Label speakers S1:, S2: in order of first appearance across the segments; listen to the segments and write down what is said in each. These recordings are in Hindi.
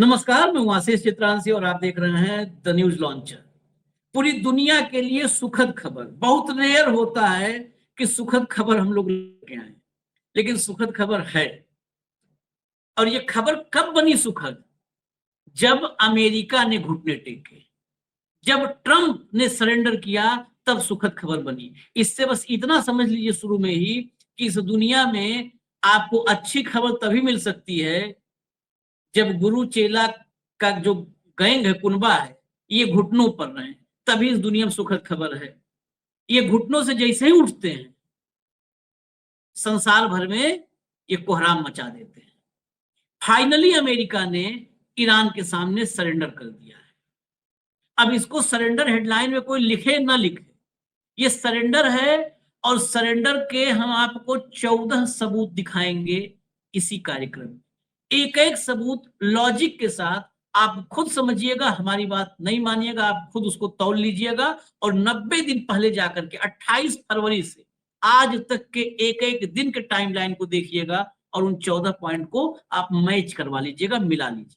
S1: नमस्कार, मैं हूं आशीष चित्रांशी और आप देख रहे हैं द न्यूज लॉन्चर। पूरी दुनिया के लिए सुखद खबर। बहुत रेयर होता है कि सुखद खबर हम लोग लेके आए, लेकिन सुखद खबर है। और ये खबर कब बनी सुखद? जब अमेरिका ने घुटने टेके, जब ट्रंप ने सरेंडर किया, तब सुखद खबर बनी। इससे बस इतना समझ लीजिए शुरू में ही कि इस दुनिया में आपको अच्छी खबर तभी मिल सकती है जब गुरु चेला का जो गैंग है, कुनबा है, ये घुटनों पर रहे हैं, तभी इस दुनिया में सुखद खबर है। ये घुटनों से जैसे ही उठते हैं, संसार भर में ये कोहराम मचा देते हैं। फाइनली अमेरिका ने ईरान के सामने सरेंडर कर दिया है। अब इसको सरेंडर हेडलाइन में कोई लिखे ना लिखे, ये सरेंडर है। और सरेंडर के हम आपको 14 सबूत दिखाएंगे इसी कार्यक्रम में। एक एक सबूत लॉजिक के साथ आप खुद समझिएगा, हमारी बात नहीं मानिएगा, आप खुद उसको तौल लीजिएगा और 90 दिन पहले जाकर के 28 फरवरी से आज तक के एक एक दिन के टाइमलाइन को देखिएगा और उन 14 पॉइंट को आप मैच करवा लीजिएगा, मिला लीजिएगा।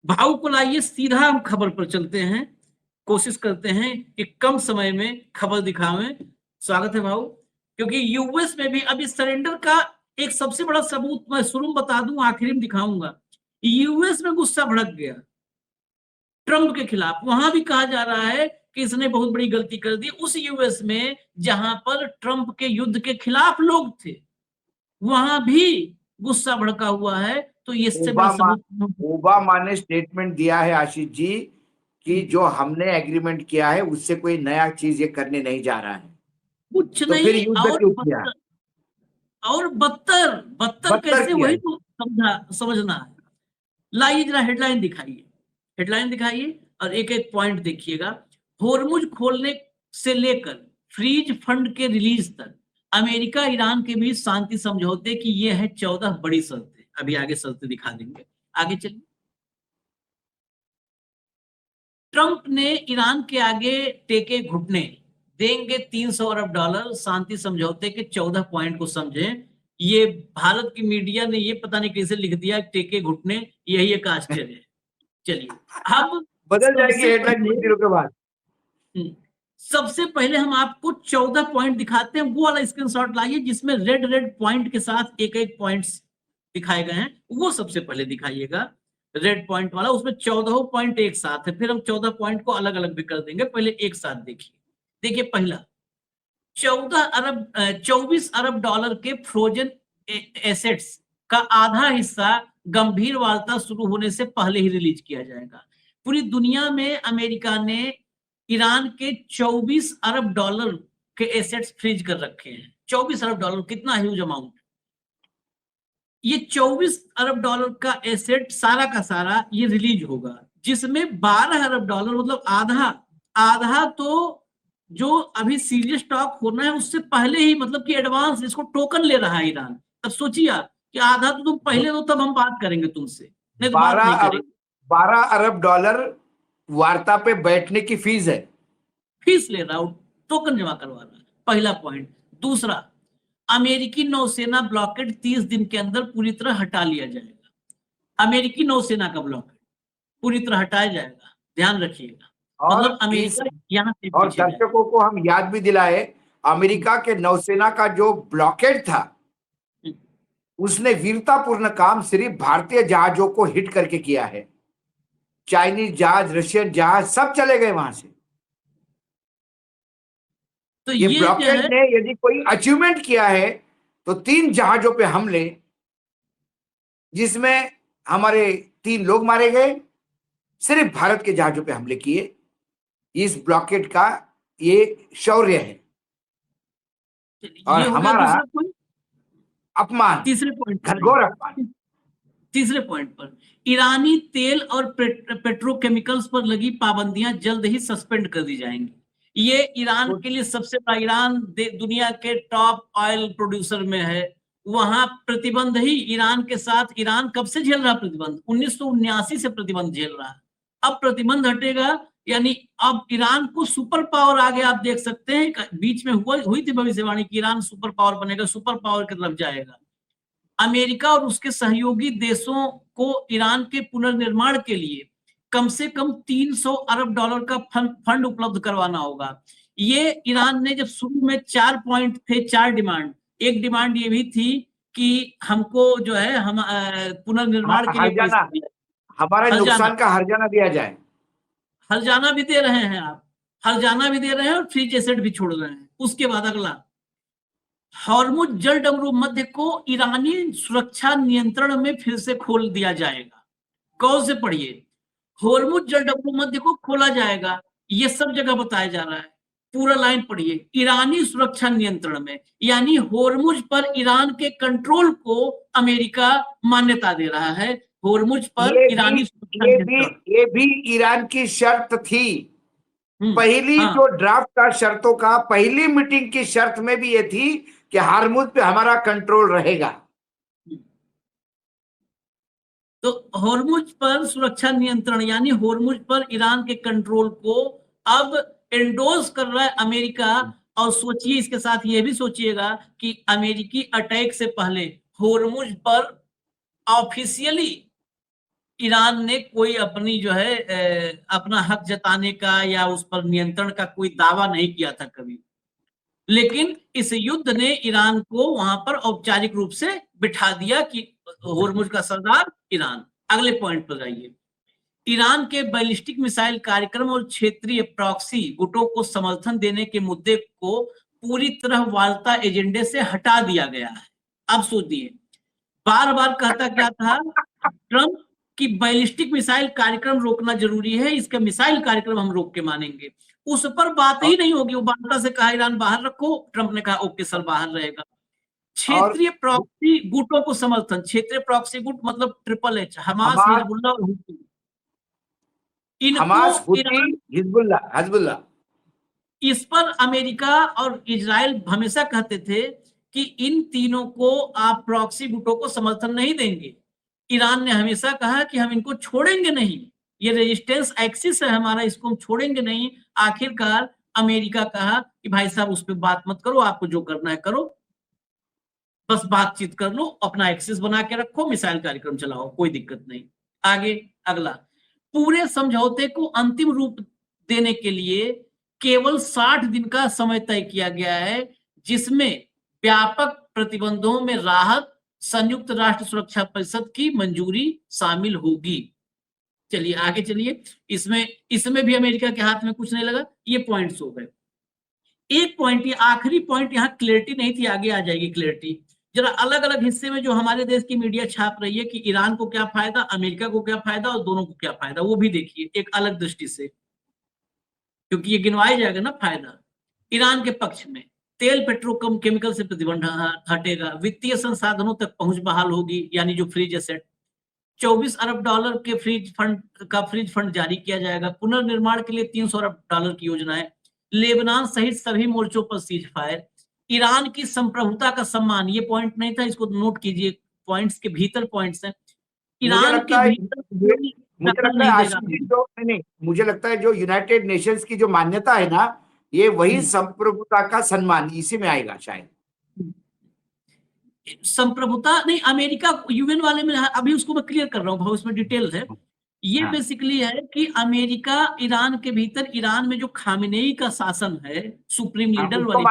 S1: भाव को लाइए, सीधा हम खबर पर चलते हैं। कोशिश करते हैं कि कम समय में खबर दिखावें। स्वागत है भाव। क्योंकि यूएस में भी अभी सरेंडर का एक सबसे बड़ा सबूत मैं शुरू में बता दूं, आखिरी में दिखाऊंगा। यूएस में गुस्सा भड़क गया ट्रंप के खिलाफ। वहां भी कहा जा रहा है कि इसने बहुत बड़ी गलती कर दी। उस यूएस में जहां पर ट्रंप के युद्ध के खिलाफ लोग थे, वहां भी गुस्सा भड़का हुआ है। तो ये इससे बड़ा सबूत
S2: ओबामा ने स्टेटमेंट दिया है आशीष जी कि जो हमने एग्रीमेंट किया है उससे कोई नया चीज ये करने नहीं जा रहा है,
S1: कुछ
S2: तो
S1: नहीं।
S2: फिर युद्ध क्यों किया?
S1: और बदतर कैसे, वही तो समझना है। लाइए जरा हेडलाइन दिखाइए, हेडलाइन दिखाइए और एक एक पॉइंट देखिएगा। होर्मुज खोलने से लेकर फ्रीज फंड के रिलीज तक अमेरिका ईरान के बीच शांति समझौते की ये है 14 बड़ी शर्तें। अभी आगे शर्तें दिखा देंगे, आगे चलिए। ट्रंप ने ईरान के आगे टेके घुटने, देंगे $300 अरब, शांति समझौते के 14 पॉइंट को समझें। ये भारत की मीडिया ने ये पता नहीं कैसे लिख दिया, टेके घुटने, यही एक आश्चर्य है। चलिए अब
S2: बदल जाएगी हेडलाइन कुछ दिनों के बाद।
S1: सबसे पहले हम आपको 14 पॉइंट दिखाते हैं। वो वाला स्क्रीनशॉट लाइए जिसमें रेड रेड पॉइंट के साथ एक एक पॉइंट्स दिखाए गए हैं, वो सबसे पहले दिखाइएगा। रेड पॉइंट वाला, उसमें 14 पॉइंट एक साथ है। फिर हम 14 पॉइंट को अलग अलग भी कर देंगे, पहले एक साथ देखिए। देखिए पहला, 24 अरब डॉलर के फ्रोजन एसेट्स का आधा हिस्सा गंभीर वार्ता शुरू होने से पहले ही रिलीज किया जाएगा। पूरी दुनिया में अमेरिका ने ईरान के 24 अरब डॉलर के एसेट्स फ्रीज कर रखे हैं। 24 अरब डॉलर कितना ह्यूज अमाउंट। ये 24 अरब डॉलर का एसेट सारा का सारा ये रिलीज होगा, जिसमें 12 अरब डॉलर मतलब आधा तो जो अभी सीरियस टॉक होना है उससे पहले ही, मतलब कि एडवांस इसको टोकन ले रहा है ईरान। तब सोचिए कि आधा तो तुम पहले दो, तब हम बात करेंगे तुमसे, नहीं तो बात नहीं करेंगे।
S2: 12 अरब डॉलर वार्ता पे बैठने की फीस है,
S1: फीस ले रहा हूं, टोकन जमा करवा रहा है। पहला पॉइंट। दूसरा, अमेरिकी नौसेना ब्लॉकेड 30 दिन के अंदर पूरी तरह हटा लिया जाएगा। अमेरिकी नौसेना का ब्लॉकेड पूरी तरह हटाया जाएगा, ध्यान रखिएगा। मतलब अमेरिका यहाँ से,
S2: और दर्शकों को हम याद भी दिलाए, अमेरिका के नौसेना का जो ब्लॉकेड था उसने वीरतापूर्ण काम सिर्फ भारतीय जहाजों को हिट करके किया है। चाइनीज जहाज, रशियन जहाज सब चले गए वहां से। तो ये ब्लॉकेड ने यदि कोई अचीवमेंट किया है तो 3 जहाजों पे हमले, जिसमें हमारे 3 लोग मारे गए, सिर्फ भारत के जहाजों पे हमले किए। इस ब्लॉकेड का ये शौर्य है और हमारा अपमान,
S1: तीसरे पॉइंट,
S2: घनघोर अपमान।
S1: तीसरे पॉइंट पर, ईरानी तेल और पेट्रोकेमिकल्स पर लगी पाबंदियां जल्द ही सस्पेंड कर दी जाएंगी। ये ईरान के लिए सबसे बड़ा, ईरान दुनिया के टॉप ऑयल प्रोड्यूसर में है, वहां प्रतिबंध ही ईरान के साथ। ईरान कब से झेल रहा प्रतिबंध? 1979 से प्रतिबंध झेल रहा है। अब प्रतिबंध हटेगा, यानी अब ईरान को सुपर पावर आगे आप देख सकते हैं। बीच में हुई थी भविष्यवाणी कि ईरान सुपर पावर बनेगा, सुपर पावर की तरफ जाएगा। अमेरिका और उसके सहयोगी देशों को ईरान के पुनर्निर्माण के लिए कम से कम 300 अरब डॉलर का फंड उपलब्ध करवाना होगा। ये ईरान ने जब शुरू में 4 पॉइंट थे, 4 डिमांड, एक डिमांड ये भी थी कि हमको जो है हम पुनर्निर्माण के लिए पैसा दिया,
S2: हमारे
S1: हर्जाना,
S2: नुकसान का हर्जाना दिया जाए।
S1: हर्जाना भी दे रहे हैं आप, हर्जाना भी दे रहे हैं और फ्री एसेट भी छोड़ रहे हैं। उसके बाद अगला, हॉर्मुज जलडमरू मध्य को ईरानी सुरक्षा नियंत्रण में फिर से खोल दिया जाएगा। गौर से पढ़िए, हॉर्मुज जलडमरू मध्य को खोला जाएगा, ये सब जगह बताया जा रहा है। पूरा लाइन पढ़िए, ईरानी सुरक्षा नियंत्रण में, यानी हॉर्मुज पर ईरान के कंट्रोल को अमेरिका मान्यता दे रहा है। हॉर्मुज पर ईरानी सुरक्षा नियंत्रण,
S2: ये भी ईरान की शर्त थी। पहली
S1: हाँ,
S2: जो ड्राफ्ट का शर्तों का पहली मीटिंग की शर्त में भी ये थी कि हार्मुज पे हमारा कंट्रोल रहेगा।
S1: तो हॉर्मुज पर सुरक्षा नियंत्रण यानी हॉर्मुज पर ईरान के कंट्रोल को अब एंडोर्स कर रहा है अमेरिका। और सोचिए, इसके साथ ये भी सोचिएगा कि अमेरिकी अटैक से पहले हॉर्मुज पर ऑफिशियली ईरान ने कोई अपनी जो है अपना हक जताने का या उस पर नियंत्रण का कोई दावा नहीं किया था कभी। लेकिन इस युद्ध ने ईरान को वहां पर औपचारिक रूप से बिठा दिया कि हॉर्मुज का सरदार ईरान। अगले पॉइंट पर जाइए, ईरान के बैलिस्टिक मिसाइल कार्यक्रम और क्षेत्रीय प्रॉक्सी गुटों को समर्थन देने के मुद्दे को पूरी तरह वार्ता एजेंडे से हटा दिया गया है। अब सोचिए, बार बार कहता क्या था ट्रंप कि बैलिस्टिक मिसाइल कार्यक्रम रोकना जरूरी है, इसका मिसाइल कार्यक्रम हम रोक के मानेंगे। उस पर बात ही नहीं होगी। वो वार्ता से कहा ईरान बाहर रखो, ट्रंप ने कहा ओके सर बाहर रहेगा। क्षेत्रीय प्रॉक्सी गुटों को समर्थन, क्षेत्रीय प्रॉक्सी गुट मतलब ट्रिपल एच, हमास, हिजबुल्ला और हुती।
S2: हमास,
S1: इनको
S2: हुती, हिजबुल्ला,
S1: इस पर अमेरिका और इजराइल हमेशा कहते थे कि इन तीनों को आप प्रॉक्सी गुटों को समर्थन नहीं देंगे। ईरान ने हमेशा कहा कि हम इनको छोड़ेंगे नहीं, ये रेजिस्टेंस एक्सिस है हमारा, इसको हम छोड़ेंगे नहीं। आखिरकार अमेरिका कहा कि भाई साहब उस पर बात मत करो, आपको जो करना है करो, बस बातचीत कर लो, अपना एक्सिस बना के रखो, मिसाइल कार्यक्रम चलाओ, कोई दिक्कत नहीं। आगे अगला, पूरे समझौते को अंतिम रूप देने के लिए केवल 60 दिन का समय तय किया गया है, जिसमें व्यापक प्रतिबंधों में राहत, संयुक्त राष्ट्र सुरक्षा परिषद की मंजूरी शामिल होगी। चलिए आगे चलिए, इसमें भी अमेरिका के हाथ में कुछ नहीं लगा। ये पॉइंट्स हो गए। एक पॉइंट, ये आखिरी पॉइंट, यहाँ क्लैरिटी नहीं थी, आगे आ जाएगी क्लैरिटी। जरा अलग अलग हिस्से में जो हमारे देश की मीडिया छाप रही है कि ईरान को क्या फायदा, अमेरिका को क्या फायदा और दोनों को क्या फायदा, वो भी देखिए एक अलग दृष्टि से, क्योंकि ये गिनवाया जाएगा ना फायदा। ईरान के पक्ष में तेल पेट्रोकेम केमिकल से प्रतिबंध हटेगा, वित्तीय संसाधनों तक पहुंच बहाल होगी, यानी जो फ्रीज एसेट, 24 अरब डॉलर के फ्रीज फंड जारी किया जाएगा, पुनर्निर्माण के लिए 300 अरब डॉलर की योजना है, लेबनान सहित सभी मोर्चों पर सीज फायर, ईरान की संप्रभुता का सम्मान, ये पॉइंट नहीं था, इसको नोट कीजिए, पॉइंट्स के भीतर पॉइंट्स हैं। ईरान के भीतर
S2: मुझे लगता है जो यूनाइटेड नेशंस की जो मान्यता है ना, ये वही संप्रभुता का सम्मान इसी में आएगा शायद।
S1: संप्रभुता नहीं, अमेरिका यूएन वाले में, अभी उसको मैं क्लियर कर रहा हूँ, उसमें डिटेल्स है। ये बेसिकली है कि अमेरिका ईरान के भीतर, ईरान में जो खामेनेई का शासन है, सुप्रीम लीडर वाली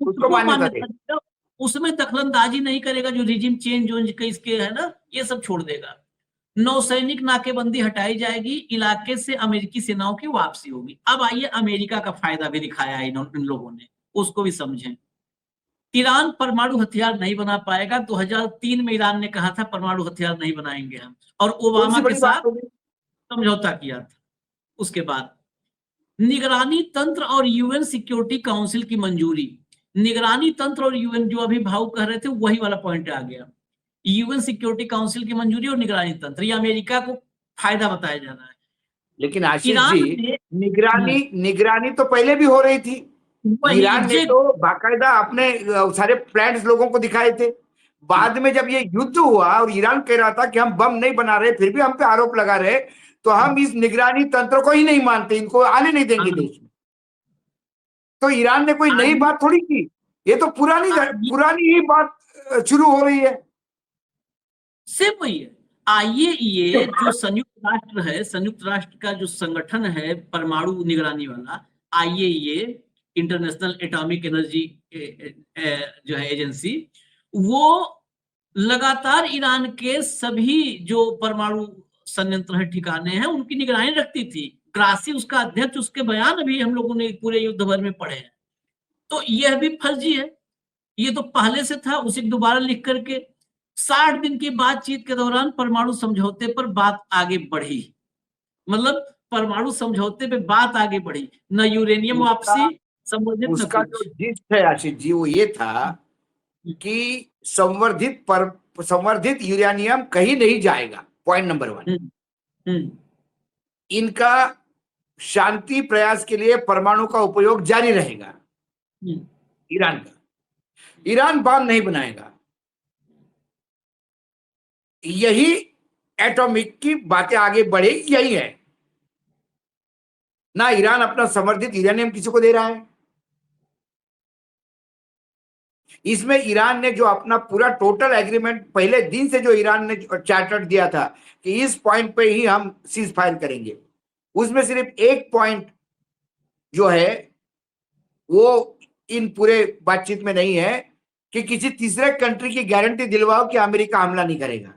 S2: उसको मान्यता देगा,
S1: उसमें दखलंदाजी नहीं करेगा, जो रिजिम चेंज जो इसके है ना, ये सब छोड़ देगा। नौसैनिक नाकेबंदी हटाई जाएगी, इलाके से अमेरिकी सेनाओं की वापसी होगी। अब आइए अमेरिका का फायदा भी दिखाया है इन लोगों ने, उसको भी समझें। ईरान परमाणु हथियार नहीं बना पाएगा। 2003 में ईरान ने कहा था परमाणु हथियार नहीं बनाएंगे हम, और ओबामा के साथ समझौता किया था। उसके बाद निगरानी तंत्र और यूएन सिक्योरिटी काउंसिल की मंजूरी, निगरानी तंत्र और यूएन, जो अभी भाव कह रहे थे वही वाला पॉइंट आ गया। यूएन सिक्योरिटी काउंसिल की मंजूरी और निगरानी तंत्र, ये अमेरिका को फायदा बताया जा रहा है।
S2: लेकिन आशीष जी, निगरानी तो पहले भी हो रही थी। ईरान ने तो बाकायदा अपने सारे प्लान्स लोगों को दिखाए थे। बाद में जब ये युद्ध हुआ और ईरान कह रहा था कि हम बम नहीं बना रहे, फिर भी हम पे आरोप लगा रहे, तो हम इस निगरानी तंत्र को ही नहीं मानते, इनको आने नहीं देंगे देश में। तो ईरान ने कोई नई बात थोड़ी की, ये तो पुरानी ही बात शुरू हो रही है।
S1: सेम वही है। IAEA जो संयुक्त राष्ट्र है, संयुक्त राष्ट्र का जो संगठन है परमाणु निगरानी वाला, IAEA इंटरनेशनल एटॉमिक एनर्जी जो है एजेंसी, वो लगातार ईरान के सभी जो परमाणु संयंत्र है, ठिकाने हैं, उनकी निगरानी रखती थी। ग्रासी उसका अध्यक्ष, उसके बयान अभी हम लोगों ने पूरे युद्ध भर में पढ़े हैं। तो यह भी फर्जी है, ये तो पहले से था, उसे दोबारा लिख करके 60 दिन की बातचीत के दौरान परमाणु समझौते पर बात आगे बढ़ी। मतलब परमाणु समझौते पे बात आगे बढ़ी, न यूरेनियम वापसी संबंधित न
S2: उसका
S1: कुछ।
S2: जो जिस्ट है आशीष जी, वो ये था कि संवर्धित यूरेनियम कहीं नहीं जाएगा, पॉइंट नंबर 1। इनका शांति प्रयास के लिए परमाणु का उपयोग जारी रहेगा। ईरान का, ईरान बम नहीं बनाएगा। यही एटॉमिक की बातें आगे बढ़े, यही है ना। ईरान अपना संवर्धित यूरेनियम किसी को दे रहा है। इसमें ईरान ने जो अपना पूरा टोटल एग्रीमेंट पहले दिन से जो ईरान ने चार्टर दिया था कि इस पॉइंट पे ही हम सीज फायर करेंगे, उसमें सिर्फ एक पॉइंट जो है वो इन पूरे बातचीत में नहीं है कि किसी तीसरे कंट्री की गारंटी दिलवाओ कि अमेरिका हमला नहीं करेगा।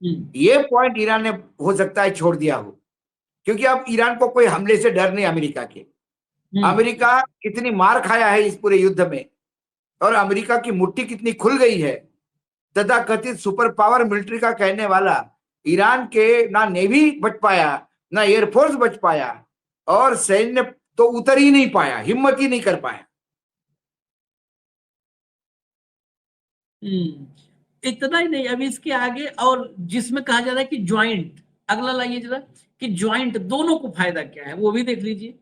S2: ये पॉइंट ईरान ने हो सकता है छोड़ दिया हो, क्योंकि अब ईरान को कोई हमले से डर नहीं अमेरिका के। अमेरिका कितनी मार खाया है इस पूरे युद्ध में, और अमेरिका की मुट्ठी कितनी खुल गई है। तथा कथित सुपर पावर मिलिट्री का कहने वाला ईरान के ना नेवी बच पाया, ना एयरफोर्स बच पाया, और सैन्य तो उतर ही नहीं पाया, हिम्मत ही नहीं कर पाया।
S1: इतना ही नहीं, अभी इसके आगे और जिसमें कहा जा रहा है कि ज्वाइंट, अगला लाइए जरा, कि ज्वाइंट दोनों को फायदा क्या है वो भी देख लीजिए।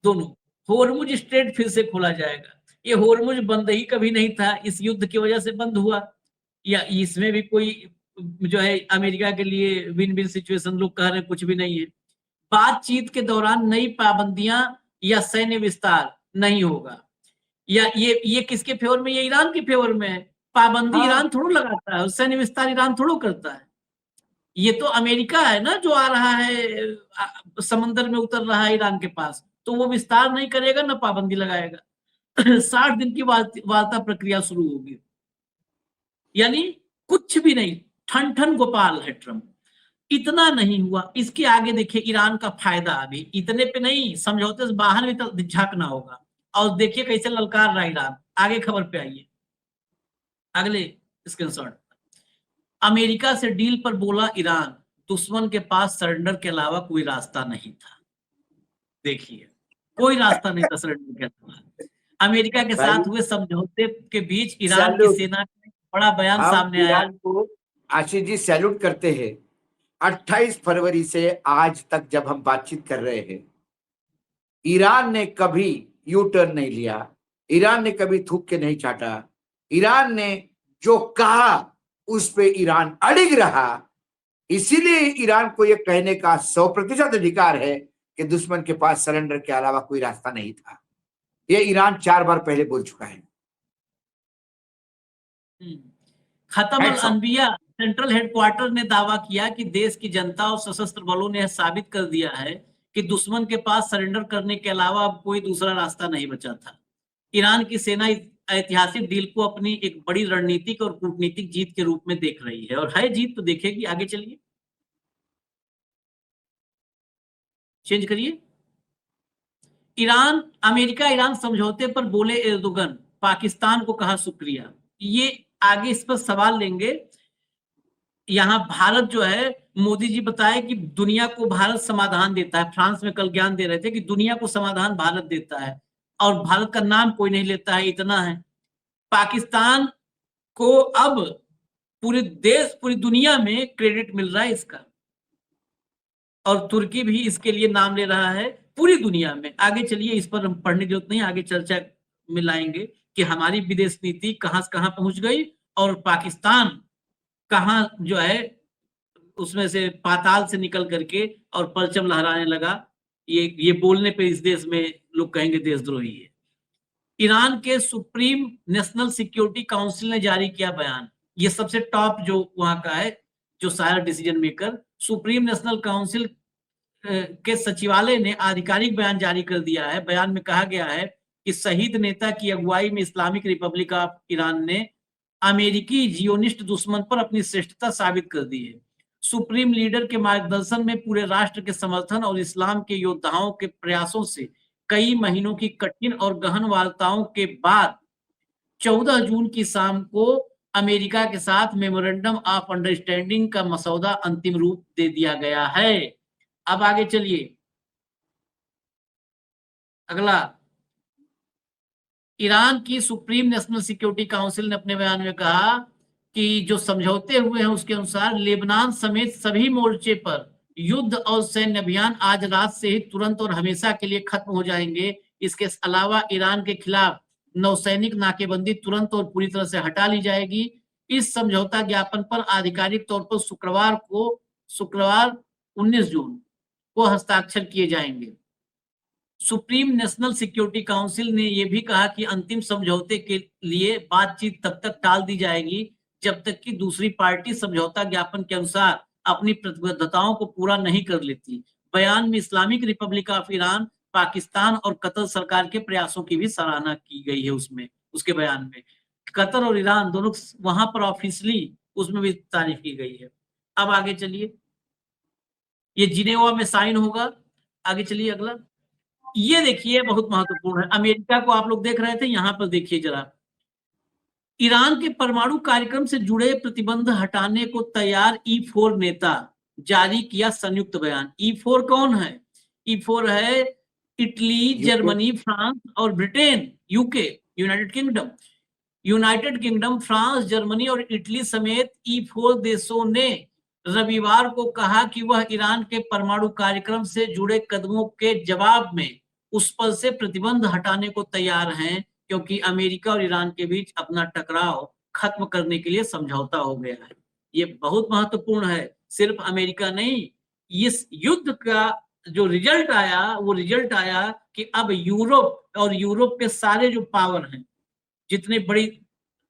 S1: दोनों, होर्मुज स्ट्रेट फिर से खोला जाएगा। ये होर्मुज बंद ही कभी नहीं था, इस युद्ध की वजह से बंद हुआ, या इसमें भी कोई जो है अमेरिका के लिए विन विन सिचुएशन लोग कह रहे हैं, कुछ भी नहीं है। बातचीत के दौरान नई पाबंदियां या सैन्य विस्तार नहीं होगा। या ये किसके फेवर में? ये ईरान के फेवर में है। पाबंदी ईरान थोड़ा लगाता है और सैन्य विस्तार ईरान थोड़ा करता है। ये तो अमेरिका है ना जो आ रहा है, समंदर में उतर रहा है ईरान के पास, तो वो विस्तार नहीं करेगा ना पाबंदी लगाएगा। 60 दिन की वार्ता प्रक्रिया शुरू होगी, यानी कुछ भी नहीं, ठन ठन गोपाल है ट्रम्प। इतना नहीं हुआ, इसके आगे देखिए ईरान का फायदा। अभी इतने पे नहीं, समझौते से बाहर भी तो झांकना होगा। और देखिए कैसे ललकार रहा ईरान। आगे खबर पे आइए, अगले स्क्रीनशॉट। अमेरिका से डील पर बोला ईरान, दुश्मन के पास सरेंडर के अलावा कोई रास्ता नहीं था। देखिए, कोई रास्ता नहीं था सरेंडर के अलावा। अमेरिका के साथ हुए समझौते के बीच ईरान की सेना का बड़ा बयान सामने आया।
S2: आशीष जी सैल्यूट करते हैं। 28 फरवरी से आज तक जब हम बातचीत कर रहे हैं, ईरान ने कभी यू टर्न नहीं लिया, ईरान ने कभी थूक के नहीं चाटा। ईरान ने जो कहा उस पे ईरान अड़िग रहा। इसीलिए ईरान को यह कहने का 100% अधिकार है कि दुश्मन के पास सरेंडर के अलावा कोई रास्ता नहीं था। यह ईरान 4 बार पहले बोल चुका है।
S1: खत्म अल अनबिया सेंट्रल हेडक्वार्टर ने दावा किया कि देश की जनता और सशस्त्र बलों ने साबित कर दिया है कि दुश्मन के पास सरेंडर करने के अलावा अब कोई दूसरा रास्ता नहीं बचा था। ईरान की सेना ऐतिहासिक डील को अपनी एक बड़ी रणनीतिक और कूटनीतिक जीत के रूप में देख रही है, और है जीत तो देखेगी। आगे चलिए, चेंज करिए। अमेरिका ईरान समझौते पर बोले एर्दोगन, पाकिस्तान को कहा शुक्रिया। ये आगे इस पर सवाल लेंगे। यहाँ भारत जो है, मोदी जी बताए कि दुनिया को भारत समाधान देता है। फ्रांस में कल ज्ञान दे रहे थे कि दुनिया को समाधान भारत देता है, और भारत का नाम कोई नहीं लेता है, इतना है। पाकिस्तान को अब पूरे देश, पूरी दुनिया में क्रेडिट मिल रहा है इसका, और तुर्की भी इसके लिए नाम ले रहा है पूरी दुनिया में। आगे चलिए, इस पर हम पढ़ने की जरूरत नहीं, आगे चर्चा में लाएंगे कि हमारी विदेश नीति कहां से कहां पहुंच गई, और पाकिस्तान कहां जो है उसमें से पाताल से निकल करके और परचम लहराने लगा। ये बोलने पे इस देश में लोग कहेंगे देशद्रोही है। ईरान के सुप्रीम नेशनल सिक्योरिटी काउंसिल ने जारी किया बयान। ये सबसे टॉप जो वहां का है, जो सारा decision maker. Supreme national council के सचिवालय ने आधिकारिक बयान जारी कर दिया है। बयान में कहा गया है कि शहीद नेता की अगुवाई में इस्लामिक रिपब्लिक ऑफ ईरान ने अमेरिकी जियोनिस्ट दुश्मन पर अपनी श्रेष्ठता साबित कर दी है। सुप्रीम लीडर के मार्गदर्शन में पूरे राष्ट्र के समर्थन और इस्लाम के योद्धाओं के प्रयासों से कई महीनों की कठिन और गहन वार्ताओं के बाद 14 जून की शाम को अमेरिका के साथ मेमोरेंडम ऑफ अंडरस्टैंडिंग का मसौदा अंतिम रूप दे दिया गया है। अब आगे चलिए, अगला। ईरान की सुप्रीम नेशनल सिक्योरिटी काउंसिल ने अपने बयान में कहा कि जो समझौते हुए हैं उसके अनुसार लेबनान समेत सभी मोर्चे पर युद्ध और सैन्य अभियान आज रात से ही तुरंत और हमेशा के लिए खत्म हो जाएंगे। इसके अलावा ईरान के खिलाफ नौसैनिक नाकेबंदी तुरंत और पूरी तरह से हटा ली जाएगी। इस समझौता ज्ञापन पर आधिकारिक तौर पर शुक्रवार 19 जून को हस्ताक्षर किए जाएंगे। सुप्रीम नेशनल सिक्योरिटी काउंसिल ने यह भी कहा कि अंतिम समझौते के लिए बातचीत तब तक टाल दी जाएगी जब तक कि दूसरी पार्टी समझौता ज्ञापन के अनुसार अपनी प्रतिबद्धताओं को पूरा नहीं कर लेती। बयान में Islamic Republic of Iran, Pakistan और कतर सरकार के प्रयासों की भी सराहना की गई है। उसके बयान में कतर और ईरान दोनों वहां पर ऑफिशियली उसमें भी तारीफ की गई है। अब आगे चलिए, ये जिनेवा में साइन होगा। आगे चलिए, अगला। ये देखिए बहुत महत्वपूर्ण है। अमेरिका को आप लोग देख रहे थे, यहां पर देखिए जरा। ईरान के परमाणु कार्यक्रम से जुड़े प्रतिबंध हटाने को तैयार E4 नेता जारी किया संयुक्त बयान। E4 कौन है? E4 है इटली, जर्मनी, फ्रांस और Britain, UK, United kingdom, France, Germany और इटली समेत E4 देशों ने रविवार को कहा कि वह ईरान के परमाणु कार्यक्रम से जुड़े कदमों के जवाब में उस पर से प्रतिबंध हटाने को तैयार हैं, क्योंकि अमेरिका और ईरान के बीच अपना टकराव खत्म करने के लिए समझौता हो गया है। ये बहुत महत्वपूर्ण है। सिर्फ अमेरिका नहीं, इस युद्ध का जो रिजल्ट आया वो रिजल्ट आया कि अब यूरोप और यूरोप के सारे जो पावर हैं, जितनी बड़ी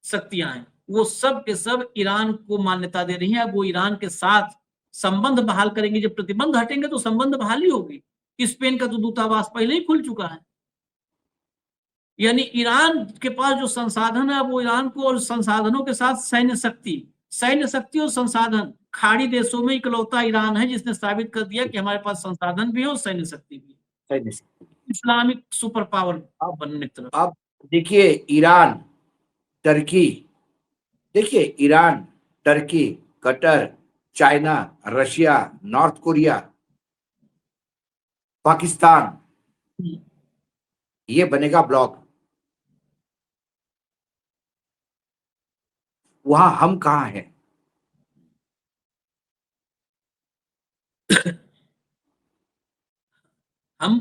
S1: शक्तियां हैं, वो सब के सब ईरान को मान्यता दे रही हैं। अब वो ईरान के साथ संबंध बहाल करेंगे। जब प्रतिबंध हटेंगे तो संबंध बहाल ही होगी। स्पेन का तो दूतावास पहले ही खुल चुका है। यानी ईरान के पास जो संसाधन है, वो ईरान को और संसाधनों के साथ सैन्य शक्ति और संसाधन, खाड़ी देशों में इकलौता ईरान है जिसने साबित कर दिया कि हमारे पास संसाधन भी है और सैन्य शक्ति भी है, इस्लामिक सुपर पावर बनने की तरफ।
S2: अब देखिए ईरान, टर्की, देखिए Iran, Turkey, Qatar, China, Russia, north Korea, Pakistan, ये बनेगा ब्लॉक। वहां हम कहां हैं?
S1: हम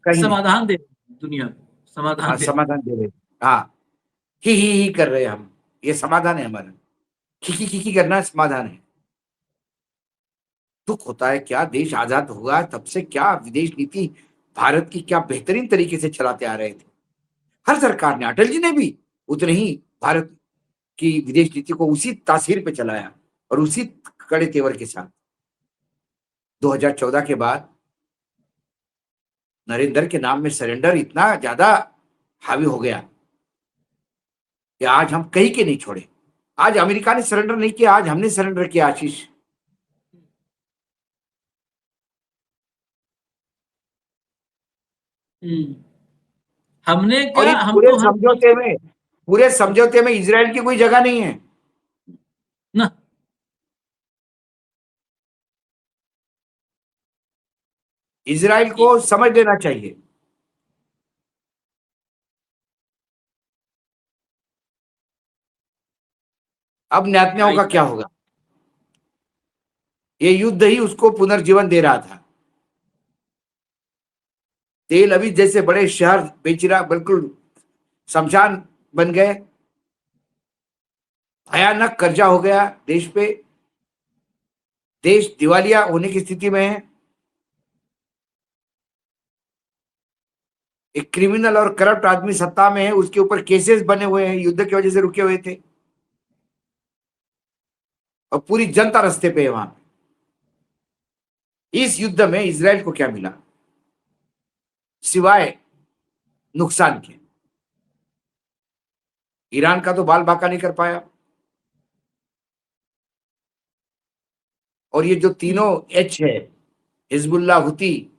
S1: समाधान दे दुनिया को,
S2: समाधान दे रहे। हाँ, ही कर रहे हैं हम। ये समाधान है हमारा। खी करना समाधान है। दुख होता है, क्या देश आजाद हुआ तब से क्या विदेश नीति भारत की क्या बेहतरीन तरीके से चलाते आ रहे थे। हर सरकार ने, अटल जी ने भी उतने ही भारत की विदेश नीति को उसी तासीर पे चलाया और उसी कड़े तेवर के साथ। 2014 के बाद नरेंद्र के नाम में सरेंडर इतना ज्यादा हावी हो गया कि आज हम कहीं के नहीं छोड़े। आज अमेरिका ने सरेंडर नहीं किया, आज हमने सरेंडर किया। आशीष,
S1: हमने
S2: और
S1: क्या, हम
S2: पूरे
S1: तो
S2: समझौते में इजराइल की कोई जगह नहीं है
S1: ना।
S2: इजराइल को समझ लेना चाहिए। अब नेतन्याहू का क्या होगा? ये युद्ध ही उसको पुनर्जीवन दे रहा था। तेल अवीव जैसे बड़े शहर बेचिरा बिल्कुल शमशान बन गए। भयानक कर्जा हो गया देश पे। देश दिवालिया होने की स्थिति में है। एक क्रिमिनल और करप्ट आदमी सत्ता में है, उसके ऊपर केसेस बने हुए हैं, युद्ध की वजह से रुके हुए थे। और पूरी जनता रास्ते पे है वहां पे। इस युद्ध में इजराइल को क्या मिला सिवाय नुकसान के? ईरान का तो बाल बाका नहीं कर पाया। और ये जो तीनों एच है, हिजबुल्लाह, हुती,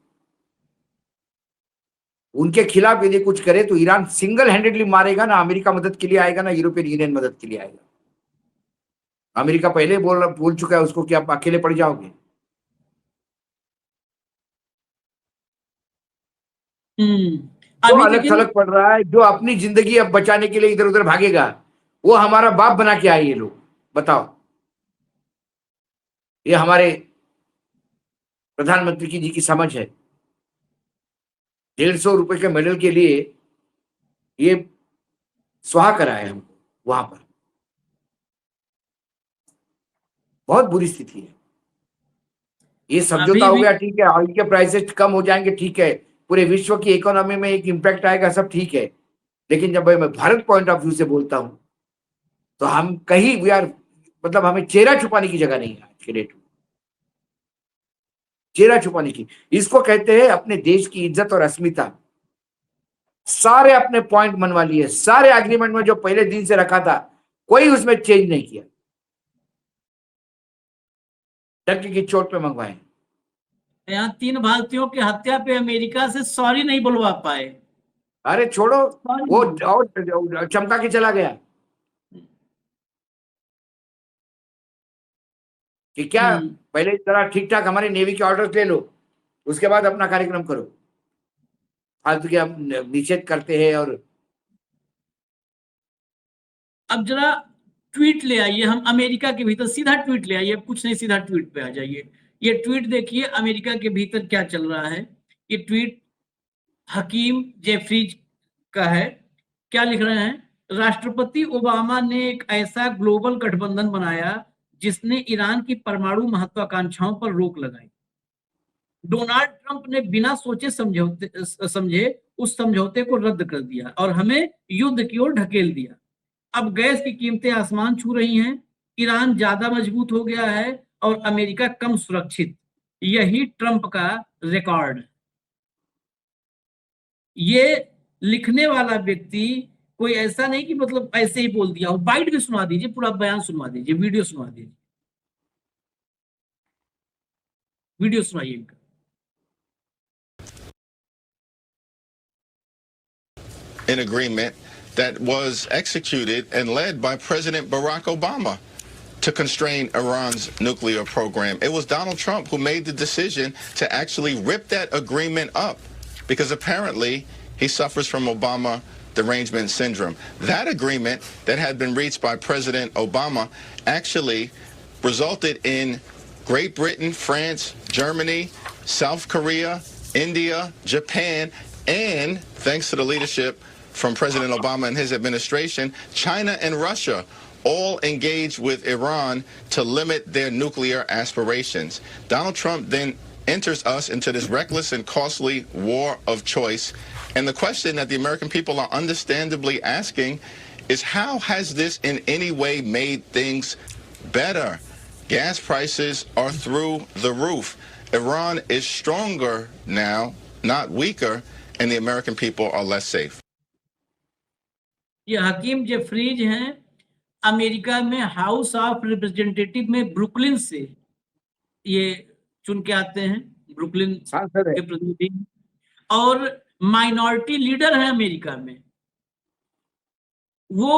S2: उनके खिलाफ यदि कुछ करे तो ईरान सिंगल हैंडेडली मारेगा। ना अमेरिका मदद के लिए आएगा, ना यूरोपियन यूनियन मदद के लिए आएगा। अमेरिका पहले बोल चुका है उसको कि आप अकेले पड़ जाओगे। जो
S1: अभी
S2: अलग
S1: लेकिन
S2: थलग पड़ रहा है, जो अपनी जिंदगी अब बचाने के लिए इधर उधर भागेगा, वो हमारा बाप बना के आए ये लोग। बताओ, ये हमारे प्रधानमंत्री जी की समझ है। 150 रुपए के मेडल के लिए ये सुहा कराए हमको वहां पर। बहुत बुरी स्थिति है। ये समझौता
S1: अभी
S2: हो
S1: भी
S2: गया, ठीक है, ऑयल के प्राइसेस कम हो जाएंगे, ठीक है, पूरे विश्व की इकोनॉमी में एक इंपैक्ट आएगा, सब ठीक है। लेकिन जब मैं भारत पॉइंट ऑफ व्यू से बोलता हूं तो हम कहीं वी आर, मतलब हमें चेहरा छुपाने की जगह नहीं है आज के डेट में। चेहरा छुपाने की, इसको कहते हैं अपने देश की इज्जत और अस्मिता। सारे अपने पॉइंट मनवा लिए, सारे एग्रीमेंट में जो पहले दिन से रखा था कोई उसमें चेंज नहीं किया। टर्की की चोट पे मंगवाए।
S1: यहाँ 3 भारतीयों की हत्या पे अमेरिका से सॉरी नहीं बुलवा पाए।
S2: अरे छोड़ो,
S1: सॉरी
S2: वो
S1: नहीं बुलवा
S2: और चमका के चला गया कि क्या
S1: हम्म
S2: पहले जरा ठीक ठाक हमारे नेवी के ऑर्डर ले लो, उसके बाद अपना कार्यक्रम करो। फालतू के हम निषेध करते हैं। और
S1: अब जरा ट्वीट ले आइए, हम अमेरिका के भीतर सीधा ट्वीट ले आइए, कुछ नहीं सीधा ट्वीट पे आ जाइए। ये ट्वीट देखिए अमेरिका के भीतर क्या चल रहा है। ये ट्वीट हकीम जेफरीज का है। क्या लिख रहे हैं? राष्ट्रपति ओबामा ने एक ऐसा ग्लोबल गठबंधन बनाया जिसने ईरान की परमाणु महत्वाकांक्षाओं पर रोक लगाई। डोनाल्ड ट्रंप ने बिना सोचे समझे उस समझौते को रद्द कर दिया और हमें युद्ध की ओर ढकेल दिया। अब गैस की कीमतें आसमान छू रही हैं, ईरान ज्यादा मजबूत हो गया है और अमेरिका कम सुरक्षित। यही ट्रंप का रिकॉर्ड। ये लिखने वाला व्यक्ति कोई ऐसा नहीं कि मतलब ऐसे ही बोल दिया हो। बाइट भी सुना दीजिए, पूरा बयान सुनवा दीजिए, वीडियो सुनवा दीजिए, वीडियो सुनाइए इनका।
S3: An agreement that was executed and led by President Barack Obama to constrain Iran's nuclear program. It was Donald Trump who made the decision to actually rip that agreement up because apparently he suffers from Obama derangement syndrome. That agreement that had been reached by President Obama actually resulted in Great Britain, France, Germany, South Korea, India, Japan, and thanks to the leadership from President Obama and his administration, China and Russia all engaged with Iran to limit their nuclear aspirations. Donald Trump then enters us into this reckless and costly war of choice. And the question that the American people are understandably asking is, how has this in any way made things better? Gas prices are through the roof. Iran is stronger now, not weaker, and the American people are less safe.
S1: ये हकीम जेफरीज हैं, अमेरिका में हाउस ऑफ रिप्रेजेंटेटिव में ब्रुकलिन से ये चुन के आते हैं, ब्रुकलिन
S2: सांसद है।
S1: के प्रतिनिधि, और माइनॉरिटी लीडर है अमेरिका में। वो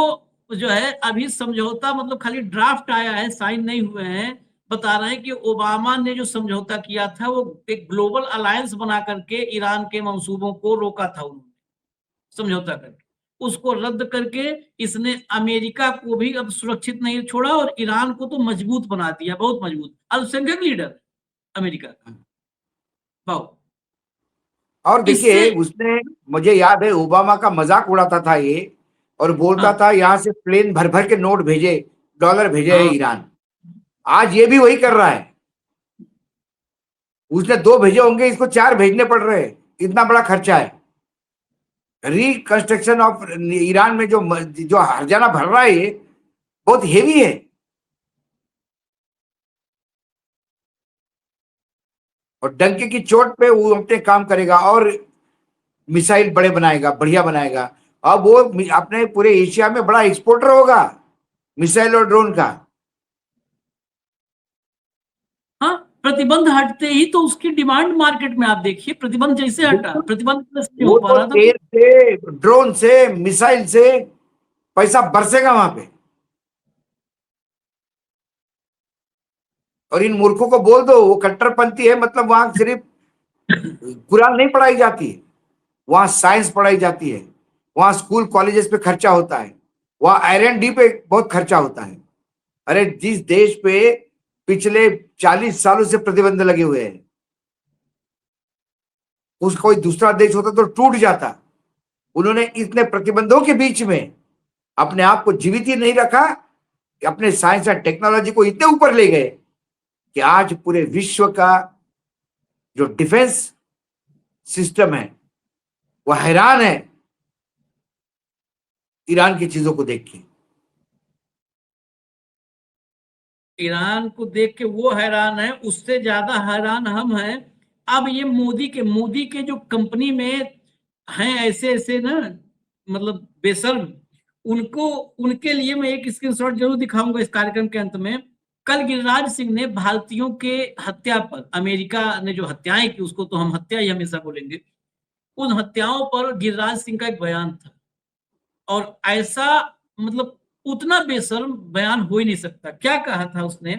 S1: जो है अभी समझौता मतलब खाली ड्राफ्ट आया है, साइन नहीं हुए हैं। बता रहे हैं कि ओबामा ने जो समझौता किया था वो एक ग्लोबल अलायंस बना करके ईरान के मंसूबों को रोका था उन्होंने, समझौता करके उसको रद्द करके इसने अमेरिका को भी अब सुरक्षित नहीं छोड़ा और ईरान को तो मजबूत बना दिया, बहुत मजबूत। अल्पसंख्यक लीडर अमेरिका का। बहुत।
S2: और
S1: इससे
S2: देखिए, उसने, मुझे याद है, ओबामा का मजाक उड़ाता था ये, और बोलता
S1: हाँ
S2: था यहां से प्लेन भर भर के नोट भेजे, डॉलर भेजे है
S1: हाँ
S2: ईरान। आज ये भी वही कर रहा है। उसने 2 भेजे होंगे, इसको 4 भेजने पड़ रहे हैं। इतना बड़ा खर्चा है। रिकंस्ट्रक्शन ऑफ ईरान में जो हर्जाना भर रहा है ये बहुत हेवी है। और डंके की चोट पे वो अपने काम करेगा और मिसाइल बड़े बनाएगा, बढ़िया बनाएगा। अब वो अपने पूरे एशिया में बड़ा एक्सपोर्टर होगा मिसाइल और ड्रोन का।
S1: हाँ, प्रतिबंध हटते ही तो उसकी डिमांड मार्केट में आप देखिए, प्रतिबंध जैसे हटा, प्रतिबंध प्लस नहीं हो
S2: वो
S1: पा
S2: तो
S1: रहा था,
S2: तेल से, ड्रोन से, मिसाइल से पैसा बरसेगा वहां पे। और इन मूर्खों को बोल दो वो कट्टरपंथी है, मतलब वहां सिर्फ कुरान नहीं पढ़ाई जाती है, वहां साइंस पढ़ाई जाती है, वहां स्कूल कॉलेजेस पे खर्चा होता है, वहां R&D पे बहुत खर्चा होता है। अरे जिस देश पे पिछले 40 सालों से प्रतिबंध लगे हुए हैं, उस कोई दूसरा देश होता तो टूट जाता। उन्होंने इतने प्रतिबंधों के बीच में अपने आप को जीवित ही नहीं रखा कि अपने साइंस और टेक्नोलॉजी को इतने ऊपर ले गए कि आज पूरे विश्व का जो डिफेंस सिस्टम है वो हैरान है ईरान की चीजों को देख के।
S1: ईरान को देख के वो हैरान है, उससे ज्यादा हैरान हम हैं। अब ये मोदी के जो कंपनी में हैं ऐसे ऐसे ना, मतलब बेशर्म, उनको, उनके लिए मैं एक स्क्रीनशॉट जरूर दिखाऊंगा इस कार्यक्रम के अंत में। कल गिरिराज सिंह ने भारतीयों के हत्या पर, अमेरिका ने जो हत्याएं की उसको तो हम हत्या ही हमेशा बोलेंगे, उन हत्याओं पर गिरिराज सिंह का एक बयान था। और ऐसा, मतलब उतना बेशर्म बयान हो ही नहीं सकता। क्या कहा था उसने?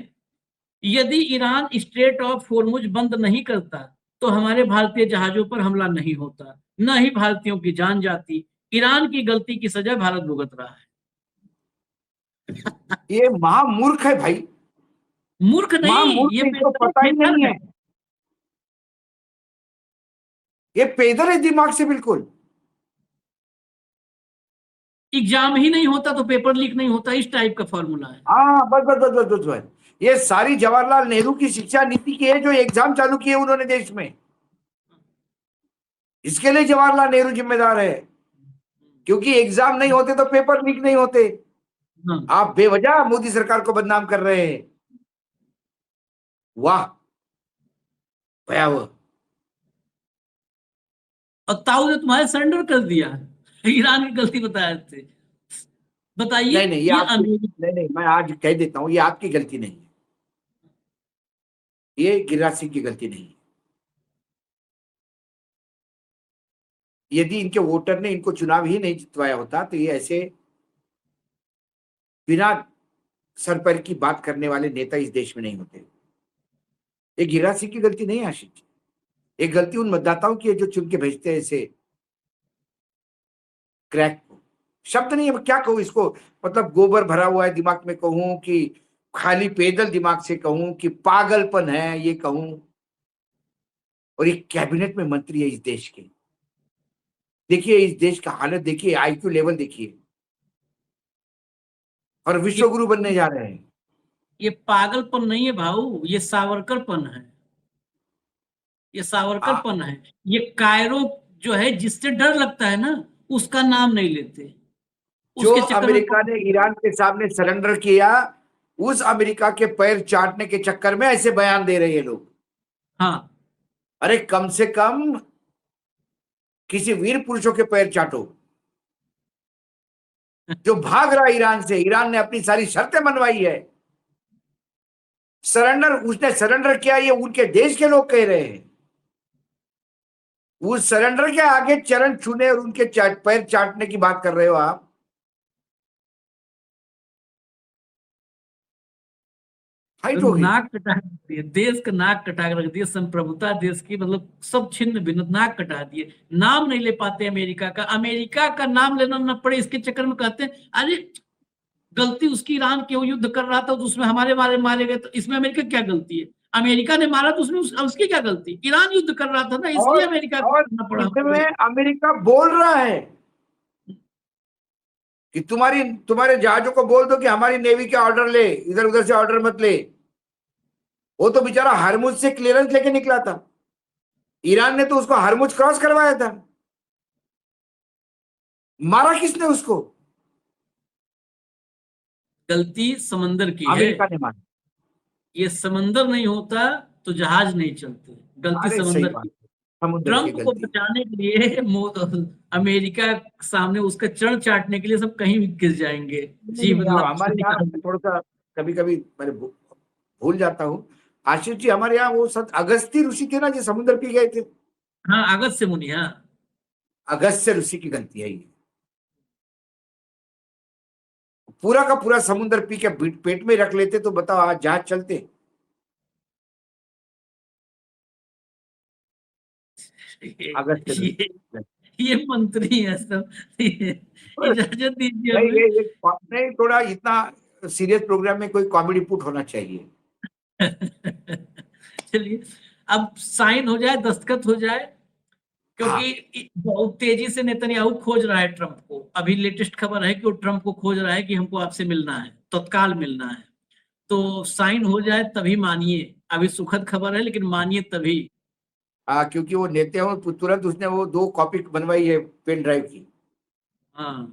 S1: यदि ईरान स्ट्रेट ऑफ होर्मुज बंद नहीं करता तो हमारे भारतीय जहाजों पर हमला नहीं होता, न ही भारतीयों की जान जाती। ईरान की गलती की सजा भारत भुगत रहा है।
S2: ये महामूर्ख है भाई,
S1: मूर्ख नहीं,
S2: महामूर्ख,
S1: ये
S2: इनको पता ही
S1: पेपर
S2: नहीं
S1: है।
S2: है, ये पेदर है दिमाग से बिल्कुल।
S1: एग्जाम ही नहीं होता तो पेपर लीक नहीं होता, इस टाइप का फॉर्मूला है।
S2: हाँ बस बस बस बस बस बस। ये सारी जवाहरलाल नेहरू की शिक्षा नीति की है जो एग्जाम चालू किए उन्होंने देश में। इसके लिए जवाहरलाल नेहरू जिम्मेदार है, क्योंकि एग्जाम नहीं होते तो पेपर लीक नहीं होते।
S1: हाँ।
S2: आप बेवजह मोदी सरकार को बदनाम कर रहे हैं। वाह, भयावह।
S1: और ताऊ ने तुम्हारे सरेंडर कर दिया, ईरान की गलती बताए थे। बताइए,
S2: नहीं नहीं, ये
S1: ये
S2: आपकी, नहीं नहीं, मैं आज कह देता हूं ये आपकी गलती नहीं है, ये गिरिराज सिंह की गलती नहीं है। यदि इनके वोटर ने इनको चुनाव ही नहीं जितवाया होता तो ये ऐसे बिना सर पैर की बात करने वाले नेता इस देश में नहीं होते। ये गिरिराज सिंह की गलती नहीं है आशीष जी, ये गलती उन मतदाताओं की है जो चुन के भेजते हैं ऐसे क्रैक को। शब्द नहीं है, क्या कहूं इसको, मतलब गोबर भरा हुआ है दिमाग में कहूं कि खाली पैदल दिमाग से कहूं कि पागलपन है ये कहूं। और ये कैबिनेट में मंत्री है इस देश के। देखिए इस देश का हालत देखिए, IQ लेवल देखिए, और विश्व गुरु बनने जा रहे हैं।
S1: ये पागलपन नहीं है भाऊ, ये सावरकरपन है, ये सावरकरपन है। ये कायरो जो है, जिससे डर लगता है ना, उसका नाम नहीं लेते,
S2: जो
S1: उसके चक्कर में।
S2: अमेरिका ने ईरान के सामने सरेंडर किया, उस अमेरिका के पैर चाटने के चक्कर में ऐसे बयान दे रहे हैं लोग।
S1: हाँ,
S2: अरे कम से कम किसी वीर पुरुषों के पैर चाटो जो भाग रहा है ईरान से। ईरान ने अपनी सारी शर्तें मनवाई है, सरेंडर, उसने सरेंडर किया, ये उनके देश के लोग कह रहे हैं। उस सरेंडर के आगे चरण छूने और उनके पैर चाटने की बात कर रहे हो आप। फाइट हो गई।
S1: नाक कटा दिए, देश का नाक कटा के रख दिए, संप्रभुता देश की, मतलब सब छिन्न भिन्न, नाक कटा दिए। नाम नहीं ले पाते अमेरिका का, अमेरिका का नाम लेना न पड़े इसके चक्कर में कहते हैं अरे गलती उसकी, ईरान के वो युद्ध कर रहा था तो उसमें हमारे मारे गए, तो इसमें अमेरिका क्या गलती है? अमेरिका ने मारा तो उसमें उसकी क्या गलती? ईरान युद्ध कर रहा था ना, इसलिए अमेरिका को
S2: और
S1: करना पड़ा
S2: इसमें
S1: हमको।
S2: अमेरिका बोल रहा है कि तुम्हारे जहाजों को बोल दो कि हमारी नेवी के ऑर्डर ले, इधर उधर से ऑर्डर मत ले। वो तो बेचारा हरमुज से क्लियरेंस लेके निकला था, ईरान ने तो उसको हरमुज क्रॉस करवाया था। मारा किसने उसको?
S1: गलती समंदर की है।
S2: अमेरिका ने मारा।
S1: ये समंदर नहीं होता तो जहाज नहीं चलते। गलती
S2: अरे सही
S1: समंदर
S2: बात
S1: की।
S2: है, समुद्र की
S1: ट्रंप को
S2: गलती।
S1: बचाने के लिए अमेरिका सामने उसका चरण चाटने के लिए सब कहीं भी गिर जाएंगे।
S2: नहीं,
S1: जीवन
S2: नहीं,
S1: लक्ष्य
S2: हमारे यहाँ
S1: निकाल।
S2: थोड़ा सा कभी कभी मैंने भूल जाता हूँ। आशीष जी, हमारे यहाँ वो अगस्ती ऋषि थे ना जो समुद्र पी गए थे।
S1: हाँ, अगस्त से मुनि, हाँ।
S2: अगस्त्य ऋषि की गलती है ये। पूरा का पूरा समुद्र पी के पेट में रख लेते तो बताओ आज जहाज चलते। अगस्त्य ऋषि।
S1: ये ये मंत्री है सब। इजाजत दीजिए
S2: नहीं,
S1: हमें।
S2: नहीं, थोड़ा इतना सीरियस प्रोग्राम में कोई कॉमेडी पुट होना चाहिए।
S1: चलिए, अब साइन हो जाए, दस्तखत हो जाए,
S2: हाँ,
S1: क्योंकि बहुत तेजी से नेतन्याहू खोज रहा है ट्रंप को। अभी लेटेस्ट खबर है कि वो ट्रंप को खोज रहा है कि हमको आपसे मिलना है, तत्काल मिलना है। तो साइन हो जाए तभी मानिए। अभी सुखद खबर है लेकिन मानिए तभी।
S2: हाँ, क्योंकि वो नेतन्याहू तुरंत उसने वो 2 कॉपी बनवाई है पेन ड्राइव की।
S1: हाँ।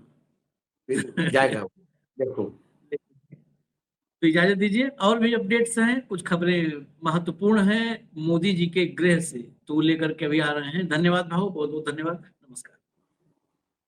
S2: फिर जाएगा वो, देखो।
S1: तो इजाजत दीजिए, और भी अपडेट्स हैं, कुछ खबरें महत्वपूर्ण हैं मोदी जी के गृह से, तो लेकर के अभी आ रहे हैं। धन्यवाद भाऊ, बहुत बहुत धन्यवाद।